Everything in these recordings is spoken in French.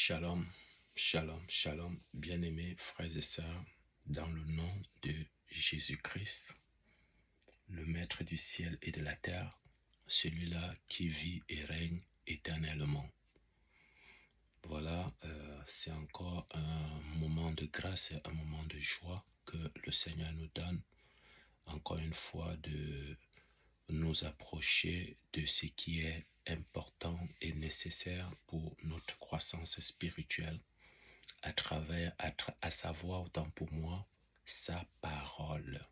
Shalom, shalom, shalom, bien-aimés frères et sœurs, dans le nom de Jésus-Christ, le Maître du ciel et de la terre, celui-là qui vit et règne éternellement. Voilà, c'est encore un moment de grâce et un moment de joie que le Seigneur nous donne, encore une fois, de nous approcher de ce qui est important et nécessaire pour notre croissance spirituelle, à savoir autant pour moi, sa parole.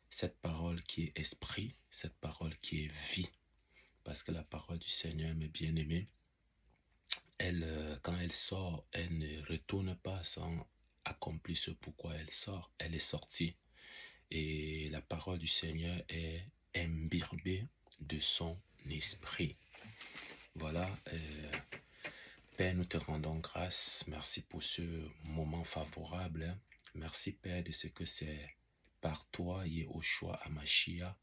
Cette parole qui est esprit, cette parole qui est vie. Parce que la parole du Seigneur, mes bien-aimés, quand elle sort, elle ne retourne pas sans accomplir ce pourquoi elle sort. Elle est sortie. Et la parole du Seigneur est imbibée de son esprit. Voilà. Père, nous te rendons grâce. Merci pour ce moment favorable. Merci, Père, de ce que c'est par toi, Yehoshua Hamashiach,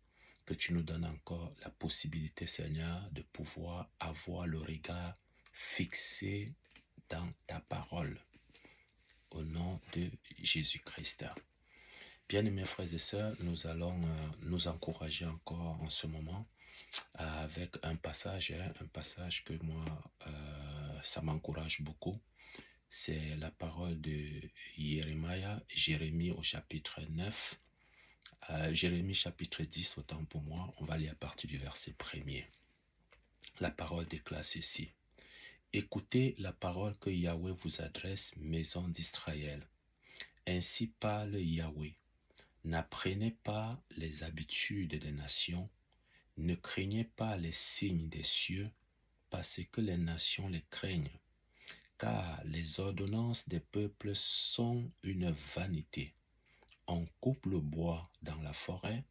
que tu nous donnes encore la possibilité, Seigneur, de pouvoir avoir le regard fixé dans ta parole. Au nom de Jésus-Christ. Bien-aimés frères et sœurs, nous allons nous encourager encore en ce moment avec un passage que moi, ça m'encourage beaucoup. C'est la parole de Jérémie au chapitre 9, Jérémie chapitre 10, autant pour moi, on va lire à partir du verset 1er. La parole déclare ceci. Écoutez la parole que Yahweh vous adresse, maison d'Israël. Ainsi parle Yahweh. N'apprenez pas les habitudes des nations, ne craignez pas les signes des cieux, parce que les nations les craignent. Car les ordonnances des peuples sont une vanité. On coupe le bois dans la forêt,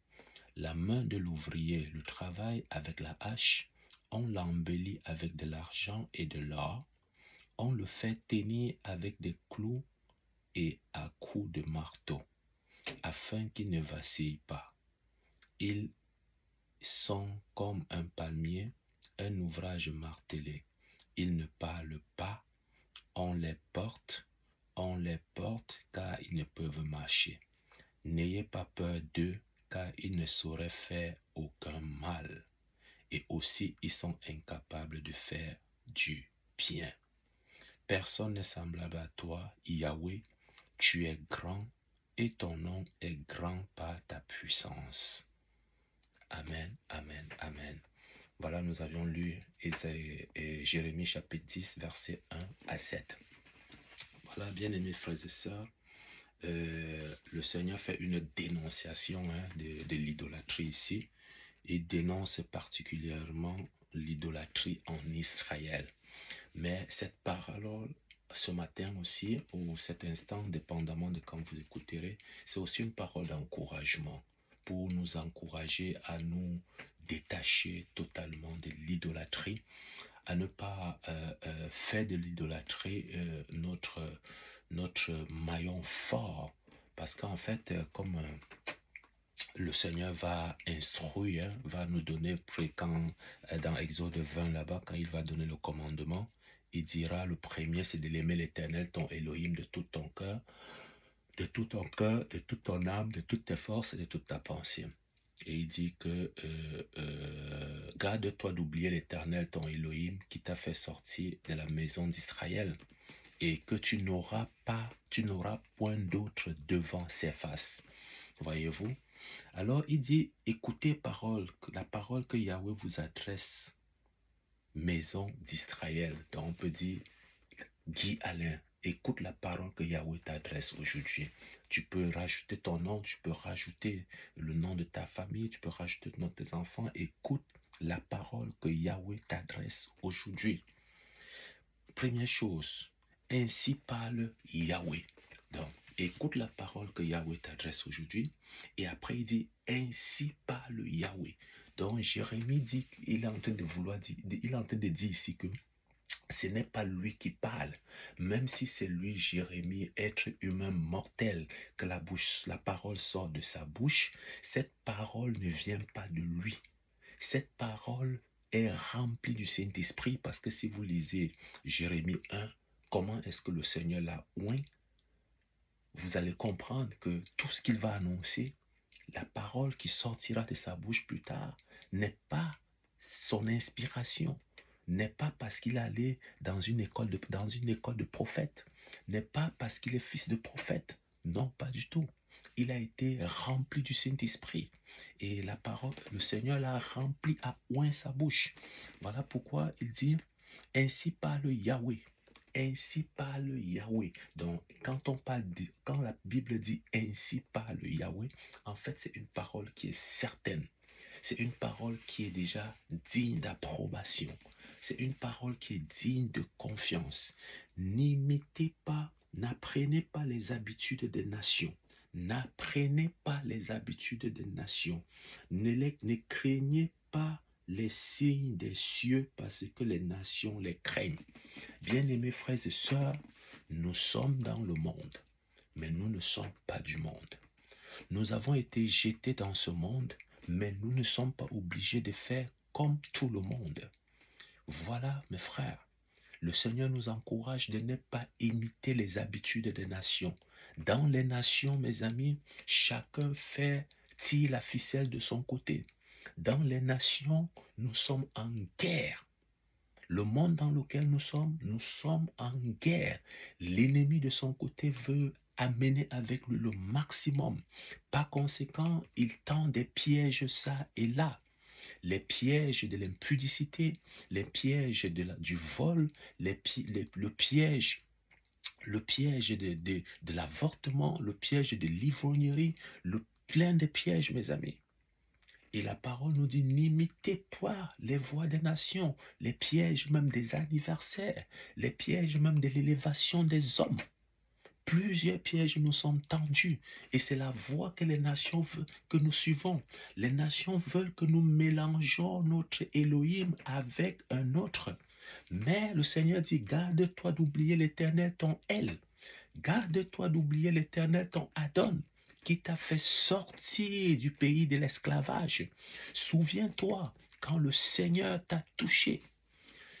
la main de l'ouvrier le travaille avec la hache, on l'embellit avec de l'argent et de l'or, on le fait tenir avec des clous et à coups de marteau, afin qu'il ne vacille pas. Ils sont comme un palmier, un ouvrage martelé. Ils ne parlent pas. On les porte, car ils ne peuvent marcher. N'ayez pas peur d'eux, car ils ne sauraient faire aucun mal. Et aussi, ils sont incapables de faire du bien. Personne n'est semblable à toi, Yahweh. Tu es grand, et ton nom est grand par ta puissance. Amen, amen, amen. Voilà, nous avions lu Jérémie chapitre 10, versets 1 à 7. Voilà, bien-aimés frères et sœurs, le Seigneur fait une dénonciation de l'idolâtrie ici. Il dénonce particulièrement l'idolâtrie en Israël. Mais cette parole, ce matin aussi, ou cet instant, dépendamment de quand vous écouterez, c'est aussi une parole d'encouragement pour nous encourager à nous détacher totalement de l'idolâtrie, à ne pas faire de l'idolâtrie notre maillon fort. Parce qu'en fait, comme le Seigneur va instruire, va nous donner, quand dans Exode 20 là-bas, quand il va donner le commandement, il dira, le premier, c'est de l'aimer l'Éternel, ton Elohim, de tout ton cœur, de toute ton âme, de toutes tes forces et de toute ta pensée. Et il dit que garde-toi d'oublier l'Éternel, ton Elohim, qui t'a fait sortir de la maison d'Israël, et que tu n'auras point d'autre devant ses faces. Voyez-vous? Alors il dit, écoutez la parole que Yahweh vous adresse, maison d'Israël. Donc on peut dire, Guy Alain, écoute la parole que Yahweh t'adresse aujourd'hui. Tu peux rajouter ton nom, tu peux rajouter le nom de ta famille, tu peux rajouter le nom de tes enfants. Écoute la parole que Yahweh t'adresse aujourd'hui. Première chose, ainsi parle Yahweh. Donc, écoute la parole que Yahweh t'adresse aujourd'hui. Et après, il dit, ainsi parle Yahweh. Donc, Jérémie dit, il est en train de dire ici que ce n'est pas lui qui parle, même si c'est lui, Jérémie, être humain mortel, que la parole sort de sa bouche, cette parole ne vient pas de lui. Cette parole est rempli du Saint-Esprit, parce que si vous lisez Jérémie 1, comment est-ce que le Seigneur l'a oint, vous allez comprendre que tout ce qu'il va annoncer, la parole qui sortira de sa bouche plus tard, n'est pas son inspiration, n'est pas parce qu'il est allé dans une école de prophètes, n'est pas parce qu'il est fils de prophète. Non, pas du tout. Il a été rempli du Saint-Esprit. Et la parole, le Seigneur l'a rempli à oint sa bouche. Voilà pourquoi il dit, ainsi parle Yahweh. Ainsi parle Yahweh. Donc, quand la Bible dit ainsi parle Yahweh, en fait, c'est une parole qui est certaine. C'est une parole qui est déjà digne d'approbation. C'est une parole qui est digne de confiance. N'imitez pas, n'apprenez pas les habitudes des nations. N'apprenez pas les habitudes des nations. Ne craignez pas les signes des cieux, parce que les nations les craignent. Bien-aimés frères et sœurs, nous sommes dans le monde, mais nous ne sommes pas du monde. Nous avons été jetés dans ce monde, mais nous ne sommes pas obligés de faire comme tout le monde. Voilà, mes frères, le Seigneur nous encourage de ne pas imiter les habitudes des nations. Dans les nations, mes amis, chacun tire la ficelle de son côté. Dans les nations, nous sommes en guerre. Le monde dans lequel nous sommes en guerre. L'ennemi de son côté veut amener avec lui le maximum. Par conséquent, il tend des pièges ça et là. Les pièges de l'impudicité, les pièges du vol, le piège de l'avortement, le piège de l'ivrognerie, plein de pièges, mes amis. Et la parole nous dit, n'imitez pas les voies des nations, les pièges même des anniversaires, les pièges même de l'élévation des hommes. Plusieurs pièges nous sont tendus et c'est la voie que les nations veulent que nous suivons. Les nations veulent que nous mélangeons notre Elohim avec un autre. Mais le Seigneur dit, garde-toi d'oublier l'Éternel, ton El. Garde-toi d'oublier l'Éternel, ton Adon, qui t'a fait sortir du pays de l'esclavage. Souviens-toi, quand le Seigneur t'a touché,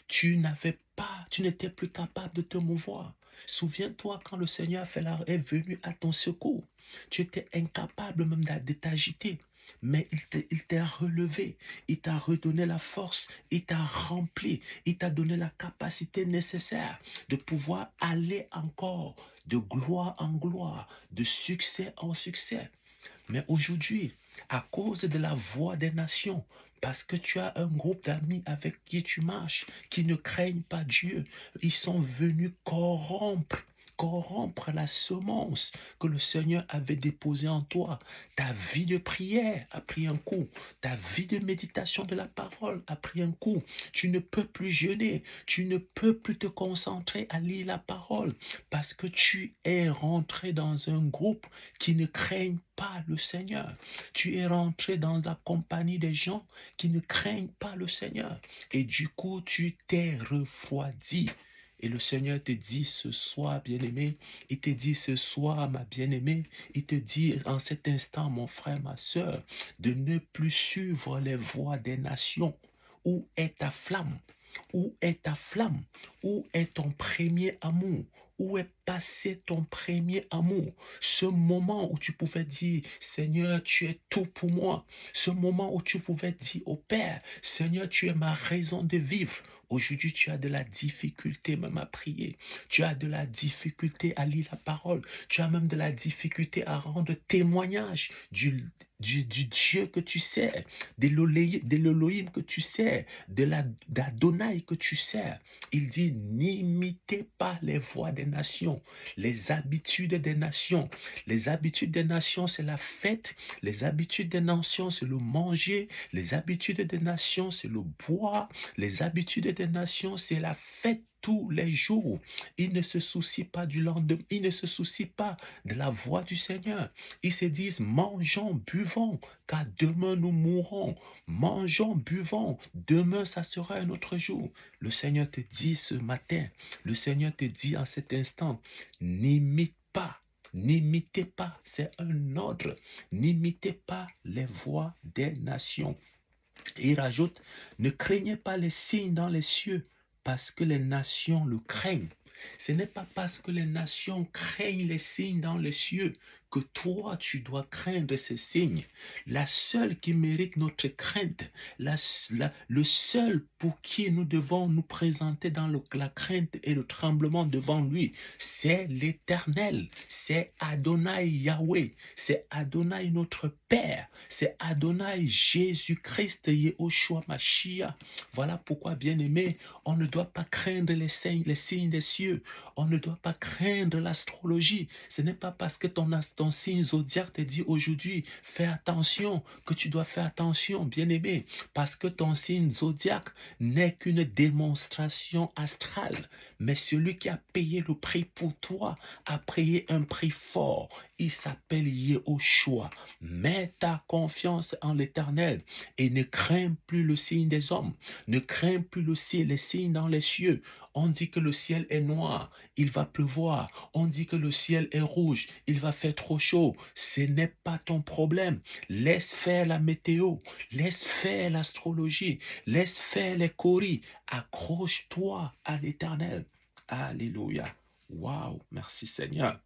tu n'étais plus capable de te mouvoir. Souviens-toi quand le Seigneur est venu à ton secours. Tu étais incapable même de t'agiter. Mais il t'a relevé, il t'a redonné la force, il t'a rempli, il t'a donné la capacité nécessaire de pouvoir aller encore de gloire en gloire, de succès en succès. Mais aujourd'hui, à cause de la voix des nations, parce que tu as un groupe d'amis avec qui tu marches, qui ne craignent pas Dieu, ils sont venus corrompre la semence que le Seigneur avait déposée en toi. Ta vie de prière a pris un coup. Ta vie de méditation de la parole a pris un coup. Tu ne peux plus jeûner. Tu ne peux plus te concentrer à lire la parole parce que tu es rentré dans un groupe qui ne craignent pas le Seigneur. Tu es rentré dans la compagnie des gens qui ne craignent pas le Seigneur. Et du coup, tu t'es refroidi. Et le Seigneur te dit ce soir, bien-aimé, il te dit ce soir, ma bien-aimée, il te dit en cet instant, mon frère, ma soeur, de ne plus suivre les voies des nations. Où est ta flamme? Où est ta flamme? Où est ton premier amour? Où est passé ton premier amour? Ce moment où tu pouvais dire, Seigneur, tu es tout pour moi. Ce moment où tu pouvais dire au Père, Seigneur, tu es ma raison de vivre. Aujourd'hui, tu as de la difficulté même à prier. Tu as de la difficulté à lire la parole. Tu as même de la difficulté à rendre témoignage du Dieu que tu sais, de l'Elohim que tu sais, d'Adonai que tu sais. Il dit, n'imitez pas les voies des nations, les habitudes des nations. Les habitudes des nations, c'est la fête. Les habitudes des nations, c'est le manger. Les habitudes des nations, c'est le boire. Les habitudes des nations, c'est la fête tous les jours. Ils ne se soucient pas du lendemain. Ils ne se soucient pas de la voix du Seigneur. Ils se disent, mangeons, buvons, car demain nous mourrons. Mangeons, buvons, demain ça sera un autre jour. Le Seigneur te dit ce matin, le Seigneur te dit en cet instant, n'imite pas. N'imitez pas, c'est un ordre. N'imitez pas les voix des nations. Et il rajoute, ne craignez pas les signes dans les cieux, parce que les nations le craignent. Ce n'est pas parce que les nations craignent les signes dans les cieux que toi, tu dois craindre ces signes. La seule qui mérite notre crainte, le seul pour qui nous devons nous présenter dans la crainte et le tremblement devant lui, c'est l'Éternel, c'est Adonai Yahweh, c'est Adonai notre Père, c'est Adonai Jésus-Christ, Yehoshua Mashiach. Voilà pourquoi, bien-aimé, on ne doit pas craindre les signes des cieux. On ne doit pas craindre l'astrologie. Ce n'est pas parce que ton signe zodiaque te dit aujourd'hui, fais attention, que tu dois faire attention, bien-aimé. Parce que ton signe zodiaque n'est qu'une démonstration astrale. Mais celui qui a payé le prix pour toi a payé un prix fort. Il s'appelle Yehoshua. Mets ta confiance en l'Éternel et ne crains plus le signe des hommes. Ne crains plus les signes dans les cieux. On dit que le ciel est noir, il va pleuvoir. On dit que le ciel est rouge, il va faire trop chaud. Ce n'est pas ton problème. Laisse faire la météo, laisse faire l'astrologie, laisse faire les coris. Accroche-toi à l'Éternel. Alléluia. Waouh, merci Seigneur.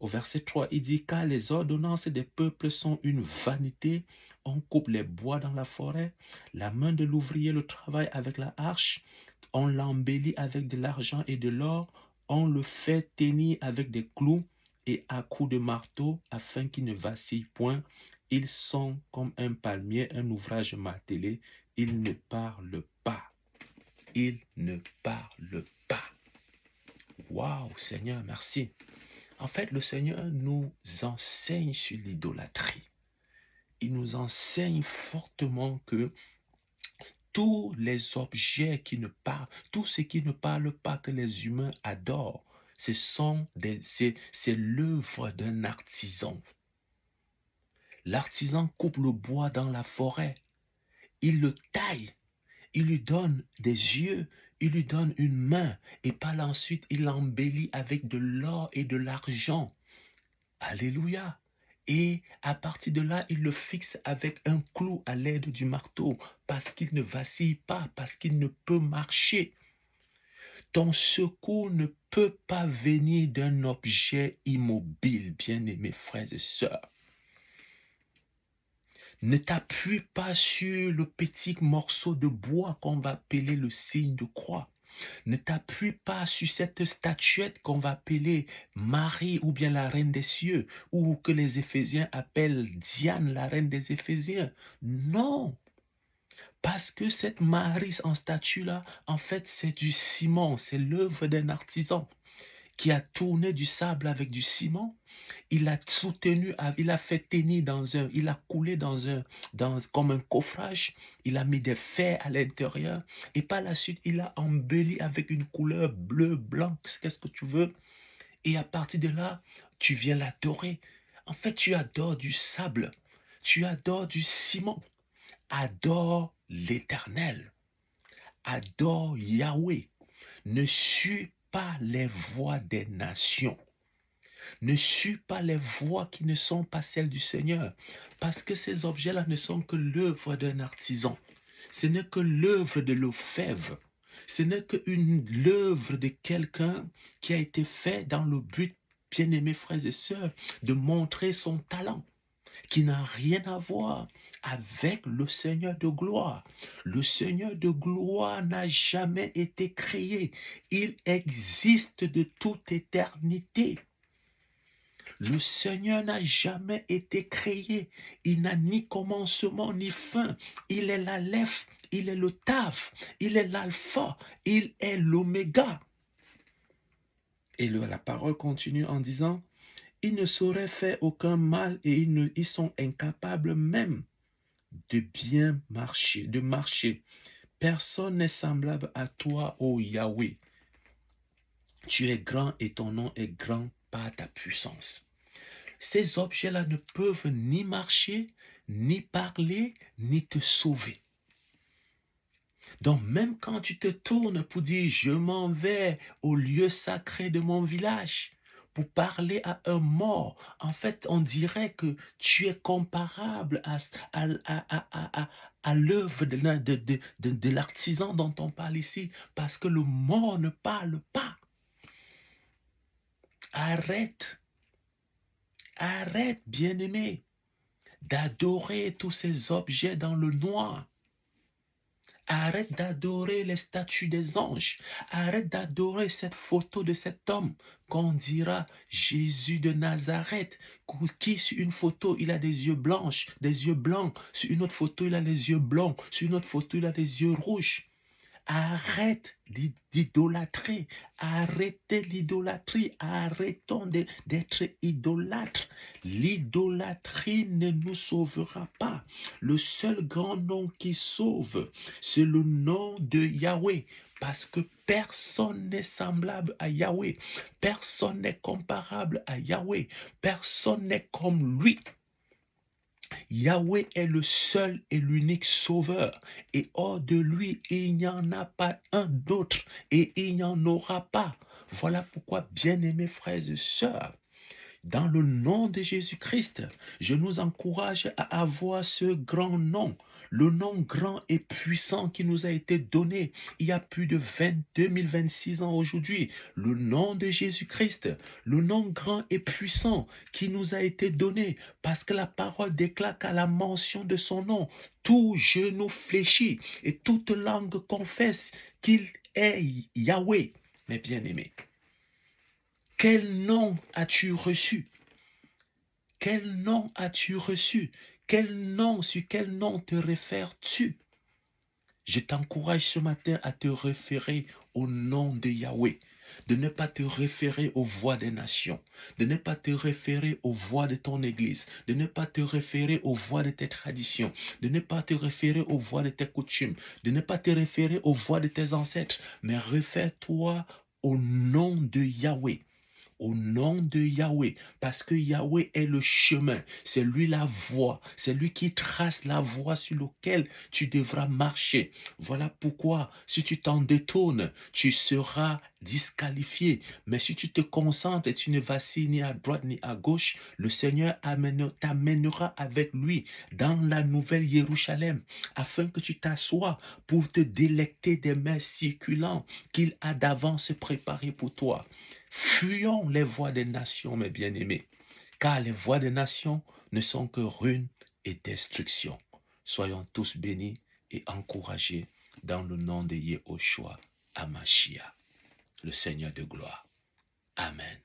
Au verset 3, il dit, car les ordonnances des peuples sont une vanité. On coupe les bois dans la forêt. La main de l'ouvrier le travaille avec la hache. On l'embellit avec de l'argent et de l'or. On le fait tenir avec des clous et à coups de marteau afin qu'il ne vacille point. Ils sont comme un palmier, un ouvrage martelé. Ils ne parlent pas. Ils ne parlent pas. Waouh, Seigneur, merci. En fait, le Seigneur nous enseigne sur l'idolâtrie. Il nous enseigne fortement que tous les objets qui ne parlent, tout ce qui ne parle pas que les humains adorent, c'est l'œuvre d'un artisan. L'artisan coupe le bois dans la forêt, il le taille, il lui donne des yeux, il lui donne une main, et par la suite, il l'embellit avec de l'or et de l'argent. Alléluia. Et à partir de là, il le fixe avec un clou à l'aide du marteau, parce qu'il ne vacille pas, parce qu'il ne peut marcher. Ton secours ne peut pas venir d'un objet immobile, bien-aimés frères et sœurs. Ne t'appuie pas sur le petit morceau de bois qu'on va appeler le signe de croix. Ne t'appuie pas sur cette statuette qu'on va appeler Marie ou bien la reine des cieux, ou que les Éphésiens appellent Diane, la reine des Éphésiens. Non, parce que cette Marie en statue-là, en fait, c'est du ciment, c'est l'œuvre d'un artisan qui a tourné du sable avec du ciment. Il a soutenu, il a fait tenir il a coulé comme un coffrage. Il a mis des fers à l'intérieur. Et par la suite, il a embelli avec une couleur bleu, blanc, qu'est-ce que tu veux. Et à partir de là, tu viens l'adorer. En fait, tu adores du sable. Tu adores du ciment. Adore l'Éternel. Adore Yahweh. Ne suis pas les voies des nations. Ne suis pas les voies qui ne sont pas celles du Seigneur, parce que ces objets-là ne sont que l'œuvre d'un artisan. Ce n'est que l'œuvre de l'orfèvre. Ce n'est que l'œuvre de quelqu'un qui a été fait dans le but, bien-aimés frères et sœurs, de montrer son talent, qui n'a rien à voir avec le Seigneur de gloire. Le Seigneur de gloire n'a jamais été créé. Il existe de toute éternité. Le Seigneur n'a jamais été créé. Il n'a ni commencement ni fin. Il est l'Aleph, il est le Taf, il est l'Alpha, il est l'Oméga. Et la parole continue en disant, ils ne sauraient faire aucun mal et ils sont incapables même de bien marcher, de marcher. Personne n'est semblable à toi, ô Yahweh. Tu es grand et ton nom est grand par ta puissance. Ces objets-là ne peuvent ni marcher, ni parler, ni te sauver. Donc même quand tu te tournes pour dire « je m'en vais au lieu sacré de mon village » pour parler à un mort. En fait, on dirait que tu es comparable à l'œuvre de l'artisan dont on parle ici, parce que le mort ne parle pas. Arrête, arrête, bien-aimé, d'adorer tous ces objets dans le noir. Arrête d'adorer les statues des anges. Arrête d'adorer cette photo de cet homme qu'on dira Jésus de Nazareth, qui sur une photo il a des yeux blancs, des yeux blancs. Sur une autre photo il a les yeux blancs. Sur une autre photo il a des yeux rouges. Arrête d'idolâtrer. Arrêtez l'idolâtrie. Arrêtons d'être idolâtres. L'idolâtrie ne nous sauvera pas. Le seul grand nom qui sauve, c'est le nom de Yahweh. Parce que personne n'est semblable à Yahweh. Personne n'est comparable à Yahweh. Personne n'est comme lui. Yahweh est le seul et l'unique sauveur. Et hors de lui, il n'y en a pas un d'autre. Et il n'y en aura pas. Voilà pourquoi, bien-aimés frères et sœurs, dans le nom de Jésus-Christ, je nous encourage à avoir ce grand nom, le nom grand et puissant qui nous a été donné il y a plus de 2026 ans aujourd'hui. Le nom de Jésus-Christ, le nom grand et puissant qui nous a été donné parce que la parole déclare qu'à la mention de son nom, tout genou fléchit et toute langue confesse qu'il est Yahweh. Mes bien-aimés, quel nom as-tu reçu? Quel nom as-tu reçu? Sur quel nom te réfères-tu? Je t'encourage ce matin à te référer au nom de Yahweh, de ne pas te référer aux voix des nations, de ne pas te référer aux voix de ton église, de ne pas te référer aux voix de tes traditions, de ne pas te référer aux voix de tes coutumes, de ne pas te référer aux voix de tes ancêtres, mais réfère-toi au nom de Yahweh. Au nom de Yahweh, parce que Yahweh est le chemin, c'est lui la voie, c'est lui qui trace la voie sur laquelle tu devras marcher. Voilà pourquoi, si tu t'en détournes, tu seras disqualifié. Mais si tu te concentres et tu ne vacilles ni à droite ni à gauche, le Seigneur t'amènera avec lui dans la nouvelle Jérusalem, afin que tu t'assoies pour te délecter des mets circulants qu'il a d'avance préparés pour toi. Fuyons les voies des nations, mes bien-aimés, car les voies des nations ne sont que ruine et destruction. Soyons tous bénis et encouragés dans le nom de Yehoshua Hamashiach, le Seigneur de gloire. Amen.